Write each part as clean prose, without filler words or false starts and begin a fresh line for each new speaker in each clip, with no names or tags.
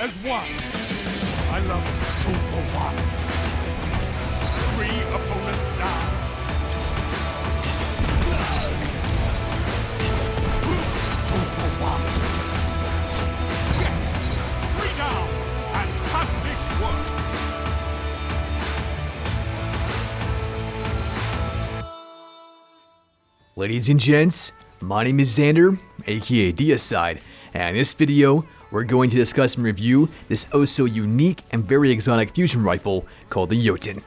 as one. I love it. 2 for 1. 3 opponents down. 2 for 1. Yes. 3 down. Fantastic work.
Ladies and gents, my name is Xander, aka Deislayers, and in this video, we're going to discuss and review this oh so unique and very exotic fusion rifle called the Jotunn.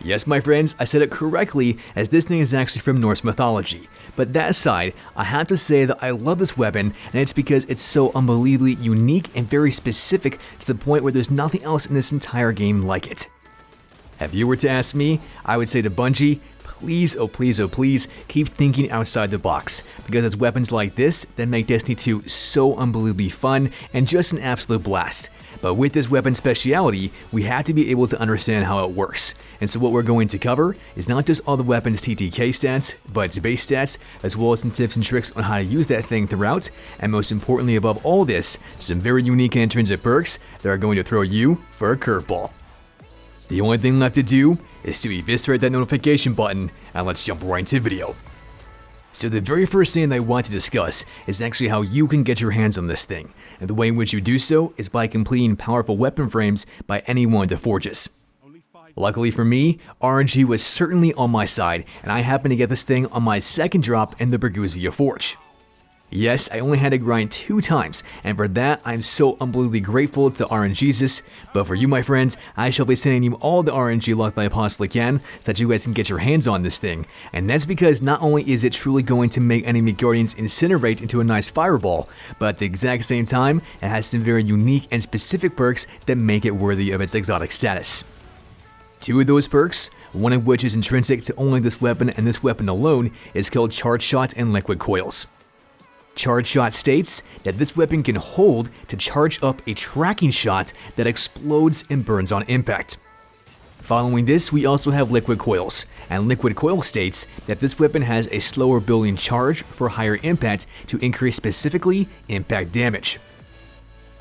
Yes, my friends, I said it correctly, as this thing is actually from Norse mythology. But that aside, I have to say that I love this weapon, and it's because it's so unbelievably unique and very specific to the point where there's nothing else in this entire game like it. If you were to ask me, I would say to Bungie, please, oh please, oh please, keep thinking outside the box, because it's weapons like this that make Destiny 2 so unbelievably fun and just an absolute blast. But with this weapon speciality, we have to be able to understand how it works. And so what we're going to cover is not just all the weapons TTK stats, but its base stats, as well as some tips and tricks on how to use that thing throughout, and most importantly above all this, some very unique and intrinsic perks that are going to throw you for a curveball. The only thing left to do is to eviscerate that notification button, and let's jump right into the video. So the very first thing that I want to discuss is actually how you can get your hands on this thing, and the way in which you do so is by completing powerful weapon frames by any one of the forges. Luckily for me, RNG was certainly on my side, and I happened to get this thing on my second drop in the Berguzia Forge. Yes, I only had to grind 2 times, and for that, I'm so unbelievably grateful to RNGesus. But for you, my friends, I shall be sending you all the RNG luck that I possibly can, so that you guys can get your hands on this thing. And that's because not only is it truly going to make enemy guardians incinerate into a nice fireball, but at the exact same time, it has some very unique and specific perks that make it worthy of its exotic status. 2 of those perks, one of which is intrinsic to only this weapon and this weapon alone, is called Charge Shot and Liquid Coils. Charge Shot states that this weapon can hold to charge up a tracking shot that explodes and burns on impact. Following this, we also have Liquid Coils, and Liquid Coil states that this weapon has a slower building charge for higher impact to increase specifically impact damage.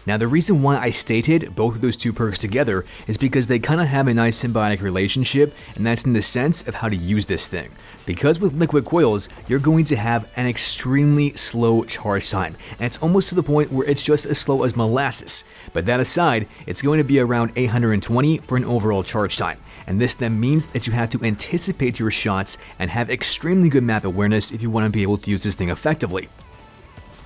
Now the reason why I stated both of those 2 perks together is because they kind of have a nice symbiotic relationship, and that's in the sense of how to use this thing. Because with Liquid Coils, you're going to have an extremely slow charge time, and it's almost to the point where it's just as slow as molasses. But that aside, it's going to be around 820 for an overall charge time, and this then means that you have to anticipate your shots and have extremely good map awareness if you want to be able to use this thing effectively.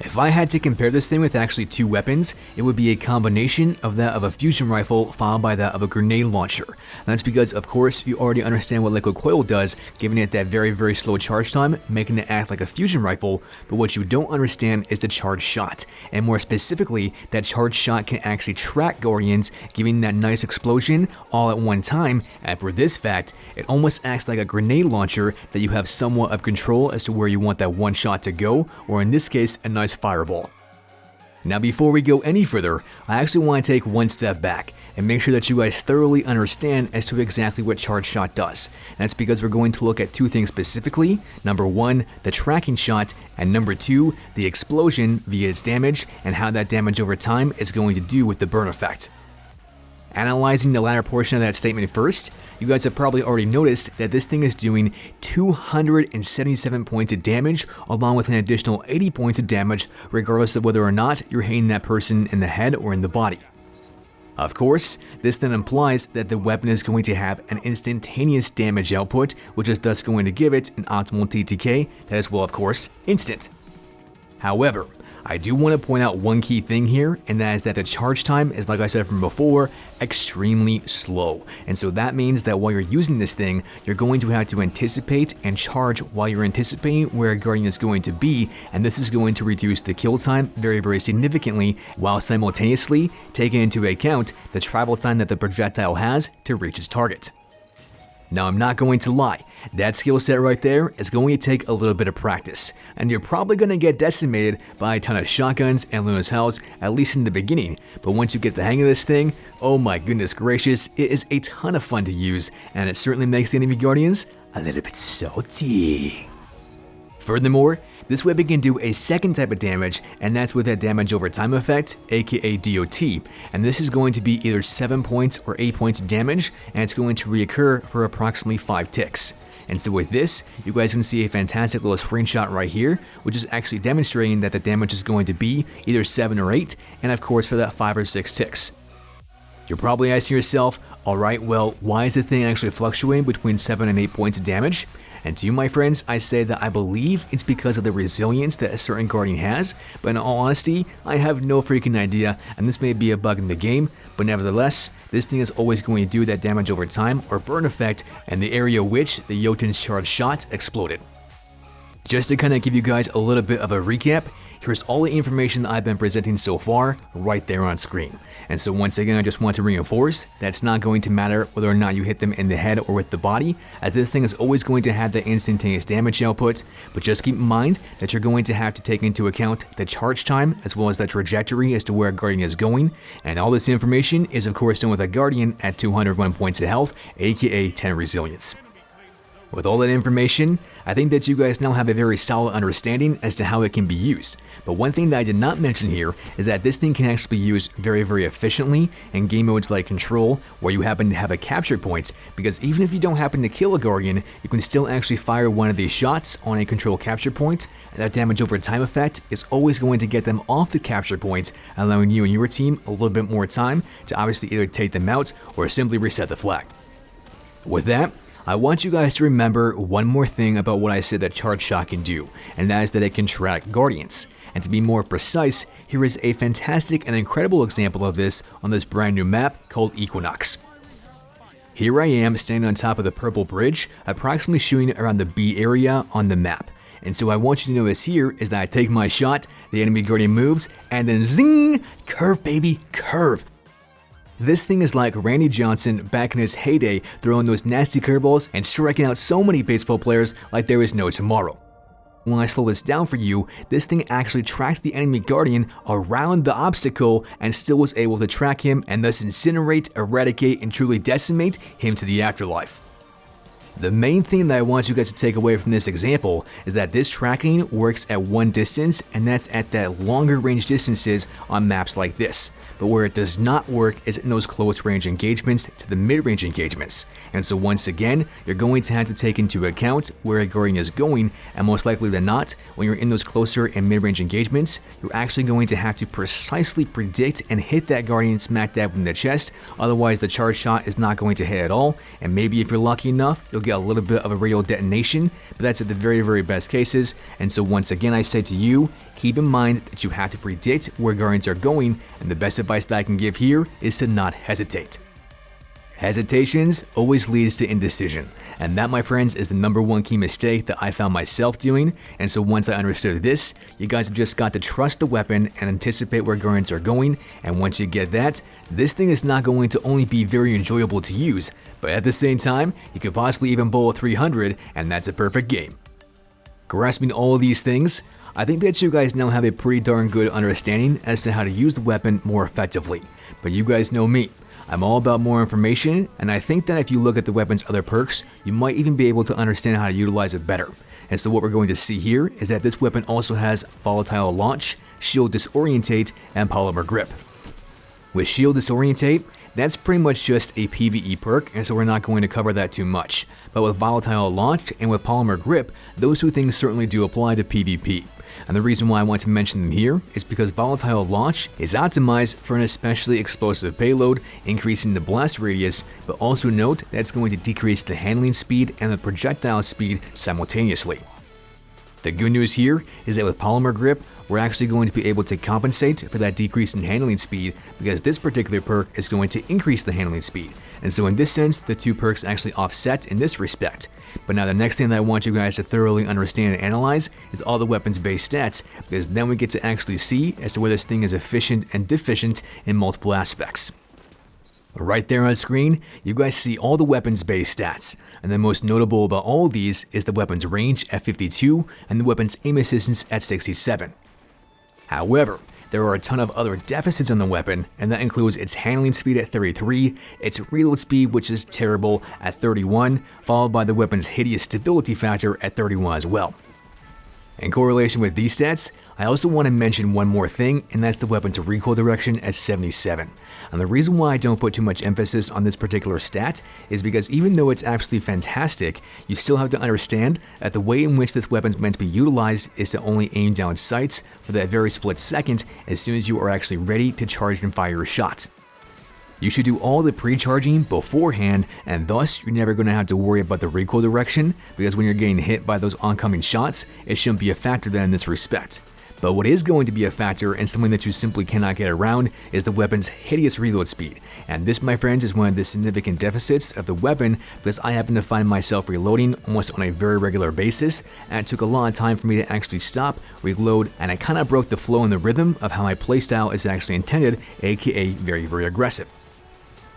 If I had to compare this thing with actually 2 weapons, it would be a combination of that of a fusion rifle followed by that of a grenade launcher. And that's because, of course, you already understand what Liquid Coil does, giving it that very slow charge time, making it act like a fusion rifle, but what you don't understand is the charge shot. And more specifically, that charge shot can actually track guardians, giving that nice explosion all at one time, and for this fact, it almost acts like a grenade launcher that you have somewhat of control as to where you want that one shot to go, or in this case, a nice fireball. Now before we go any further, I actually want to take one step back and make sure that you guys thoroughly understand as to exactly what Charge Shot does. And that's because we're going to look at 2 things specifically. Number 1, the tracking shot, and number 2, the explosion via its damage and how that damage over time is going to do with the burn effect. Analyzing the latter portion of that statement first, you guys have probably already noticed that this thing is doing 277 points of damage along with an additional 80 points of damage regardless of whether or not you're hitting that person in the head or in the body. Of course, this then implies that the weapon is going to have an instantaneous damage output, which is thus going to give it an optimal TTK that is, well, of course, instant. However, I do want to point out one key thing here, and that is that the charge time is, like I said from before, extremely slow. And so that means that while you're using this thing, you're going to have to anticipate and charge while you're anticipating where a guardian is going to be, and this is going to reduce the kill time very significantly, while simultaneously taking into account the travel time that the projectile has to reach its target. Now, I'm not going to lie, that skill set right there is going to take a little bit of practice, and you're probably going to get decimated by a ton of shotguns and Luna's Hells, at least in the beginning, but once you get the hang of this thing, oh my goodness gracious, it is a ton of fun to use, and it certainly makes the enemy guardians a little bit salty. Furthermore, This weapon can do a second type of damage, and that's with that damage over time effect, aka DOT, and this is going to be either 7 points or 8 points damage, and it's going to reoccur for approximately 5 ticks. And so with this, you guys can see a fantastic little screenshot right here, which is actually demonstrating that the damage is going to be either 7 or 8, and of course for that 5 or 6 ticks. You're probably asking yourself, alright, well, why is the thing actually fluctuating between 7 and 8 points of damage? And to you, my friends, I say that I believe it's because of the resilience that a certain guardian has, but in all honesty, I have no freaking idea, and this may be a bug in the game, but nevertheless, this thing is always going to do that damage over time or burn effect in the area which the Jotunn's charged shot exploded. Just to kind of give you guys a little bit of a recap, here's all the information that I've been presenting so far right there on screen. And so once again, I just want to reinforce that it's not going to matter whether or not you hit them in the head or with the body, as this thing is always going to have the instantaneous damage output, but just keep in mind that you're going to have to take into account the charge time as well as the trajectory as to where a guardian is going, and all this information is of course done with a guardian at 201 points of health, aka 10 resilience. With all that information, I think that you guys now have a very solid understanding as to how it can be used. But one thing that I did not mention here is that this thing can actually be used very efficiently in game modes like Control, where you happen to have a capture point, because even if you don't happen to kill a guardian, you can still actually fire one of these shots on a Control capture point, and that damage over time effect is always going to get them off the capture point, allowing you and your team a little bit more time to obviously either take them out or simply reset the flag. With that, I want you guys to remember one more thing about what I said that Charge Shot can do, and that is that it can track guardians. And to be more precise, here is a fantastic and incredible example of this on this brand new map called Equinox. Here I am standing on top of the purple bridge, approximately shooting around the B area on the map. And so I want you to notice here is that I take my shot, the enemy guardian moves, and then zing! Curve, baby, curve! This thing is like Randy Johnson back in his heyday, throwing those nasty curveballs and striking out so many baseball players like there is no tomorrow. When I slow this down for you, this thing actually tracked the enemy guardian around the obstacle and still was able to track him and thus incinerate, eradicate, and truly decimate him to the afterlife. The main thing that I want you guys to take away from this example is that this tracking works at one distance, and that's at that longer range distances on maps like this. But where it does not work is in those close range engagements to the mid-range engagements. And so once again, you're going to have to take into account where a guardian is going, and most likely than not, when you're in those closer and mid-range engagements, you're actually going to have to precisely predict and hit that guardian smack dab in the chest, otherwise the charge shot is not going to hit at all, and maybe if you're lucky enough, you'll get a little bit of a radial detonation, but that's at the very best cases. And so once again, I say to you, keep in mind that you have to predict where guardians are going, and the best advice that I can give here is to not hesitate. Hesitations always leads to indecision, and that, my friends, is the #1 key mistake that I found myself doing. And so once I understood this, you guys have just got to trust the weapon and anticipate where guardians are going, and once you get that, this thing is not going to only be very enjoyable to use, but at the same time, you could possibly even bowl a 300, and that's a perfect game. Grasping all of these things, I think that you guys now have a pretty darn good understanding as to how to use the weapon more effectively. But you guys know me, I'm all about more information, and I think that if you look at the weapon's other perks, you might even be able to understand how to utilize it better. And so what we're going to see here is that this weapon also has Volatile Launch, Shield Disorientate, and Polymer Grip. With Shield Disorientate, that's pretty much just a PvE perk, and so we're not going to cover that too much. But with Volatile Launch and with Polymer Grip, those two things certainly do apply to PvP. And the reason why I want to mention them here is because Volatile Launch is optimized for an especially explosive payload, increasing the blast radius, but also note that it's going to decrease the handling speed and the projectile speed simultaneously. The good news here is that with Polymer Grip, we're actually going to be able to compensate for that decrease in handling speed, because this particular perk is going to increase the handling speed. And so in this sense, the two perks actually offset in this respect. But now the next thing that I want you guys to thoroughly understand and analyze is all the weapons base stats, because then we get to actually see as to where this thing is efficient and deficient in multiple aspects. Right there on screen, you guys see all the weapons base stats, and the most notable about all of these is the weapon's range at 52 and the weapon's aim assistance at 67. However, there are a ton of other deficits on the weapon, and that includes its handling speed at 33, its reload speed, which is terrible, at 31, followed by the weapon's hideous stability factor at 31 as well. In correlation with these stats, I also want to mention one more thing, and that's the weapon's recoil direction at 77. And the reason why I don't put too much emphasis on this particular stat is because even though it's absolutely fantastic, you still have to understand that the way in which this weapon's meant to be utilized is to only aim down sights for that very split second as soon as you are actually ready to charge and fire your shot. You should do all the pre-charging beforehand, and thus you're never going to have to worry about the recoil direction, because when you're getting hit by those oncoming shots, it shouldn't be a factor then in this respect. But what is going to be a factor, and something that you simply cannot get around, is the weapon's hideous reload speed. And this, my friends, is one of the significant deficits of the weapon, because I happen to find myself reloading almost on a very regular basis, and it took a lot of time for me to actually stop, reload, and I kind of broke the flow and the rhythm of how my playstyle is actually intended, aka very, very aggressive.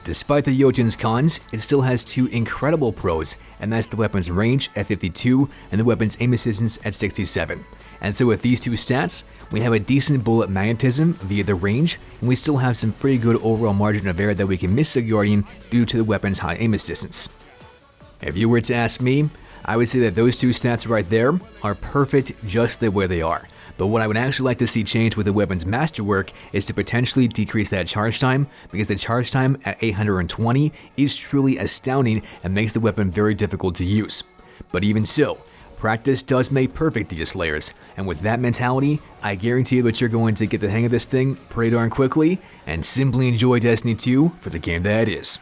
Despite the Jotunn's cons, it still has two incredible pros, and that's the weapon's range at 52 and the weapon's aim assistance at 67. And so with these two stats, we have a decent bullet magnetism via the range, and we still have some pretty good overall margin of error that we can miss guarding due to the weapon's high aim assistance. If you were to ask me, I would say that those two stats right there are perfect just the way they are. But what I would actually like to see change with the weapon's masterwork is to potentially decrease that charge time, because the charge time at 820 is truly astounding and makes the weapon very difficult to use. But even so, practice does make perfect, Deislayers, and with that mentality, I guarantee you that you're going to get the hang of this thing pretty darn quickly and simply enjoy Destiny 2 for the game that it is.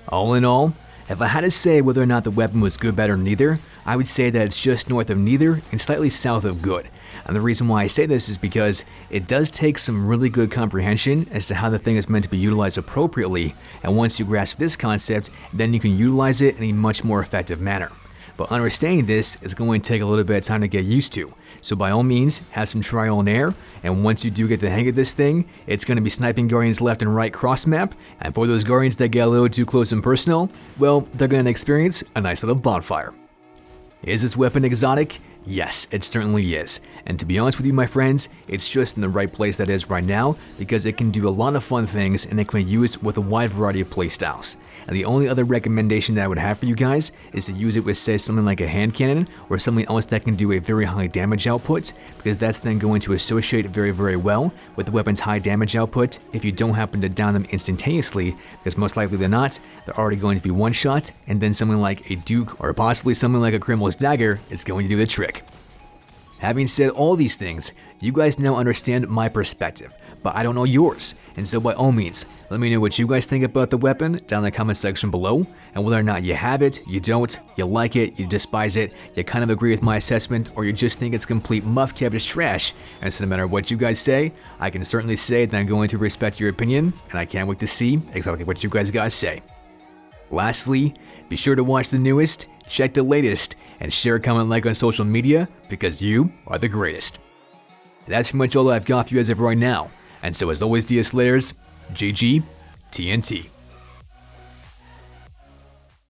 All in all, if I had to say whether or not the weapon was good, bad, or neither, I would say that it's just north of neither and slightly south of good. And the reason why I say this is because it does take some really good comprehension as to how the thing is meant to be utilized appropriately, and once you grasp this concept, then you can utilize it in a much more effective manner. But understanding this is going to take a little bit of time to get used to, so by all means, have some trial and error, and once you do get the hang of this thing, it's going to be sniping Guardians left and right cross map, and for those Guardians that get a little too close and personal, well, they're going to experience a nice little bonfire. Is this weapon exotic? Yes, it certainly is. And to be honest with you, my friends, it's just in the right place that is right now, because it can do a lot of fun things and it can be used with a wide variety of playstyles. And the only other recommendation that I would have for you guys is to use it with, say, something like a hand cannon or something else that can do a very high damage output, because that's then going to associate very, very well with the weapon's high damage output if you don't happen to down them instantaneously, because most likely than not, they're already going to be one shot, and then something like a Duke or possibly something like a Criminal's Dagger is going to do the trick. Having said all these things, you guys now understand my perspective, but I don't know yours, and so by all means, let me know what you guys think about the weapon down in the comment section below, and whether or not you have it, you don't, you like it, you despise it, you kind of agree with my assessment, or you just think it's complete muff cabbage trash. And so no matter what you guys say, I can certainly say that I'm going to respect your opinion, and I can't wait to see exactly what you guys say. Lastly, be sure to watch the newest, check the latest, and share, comment, like on social media, because you are the greatest. That's pretty much all I've got for you as of right now, and so as always, Deislayers, GG, TNT.